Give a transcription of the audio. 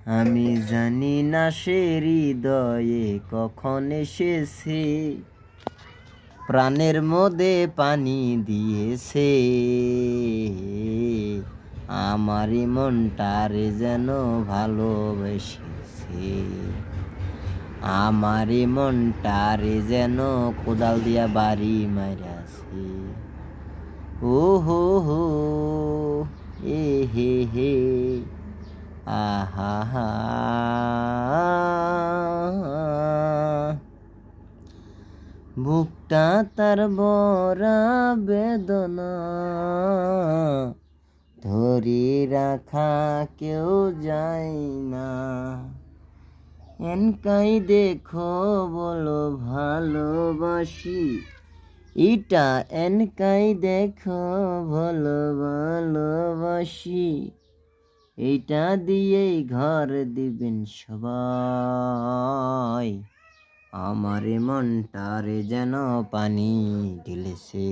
আমি জানি না সে হৃদয়ে কখন এসেছে, প্রাণের মধ্যে পানি দিয়েছে, আমারই মনটারে যেন ভালোবেসেছে, আমারই মনটারে যেন কোদাল দিয়া বাড়ি মাইরাছে। ও হো হো, এ হে হে, আহা হা, বুকটা তার বড়া বেদনা, ধরে রাখা কেউ যায় না। এনকাই দেখো বলো ভালোবাসি, এটা এনকাই দেখো বলো ভালোবাসি, এইটা দিয়েই ঘর দিবেন সবাই, আমারে মনটারে যেন পানি ঢেলেছে।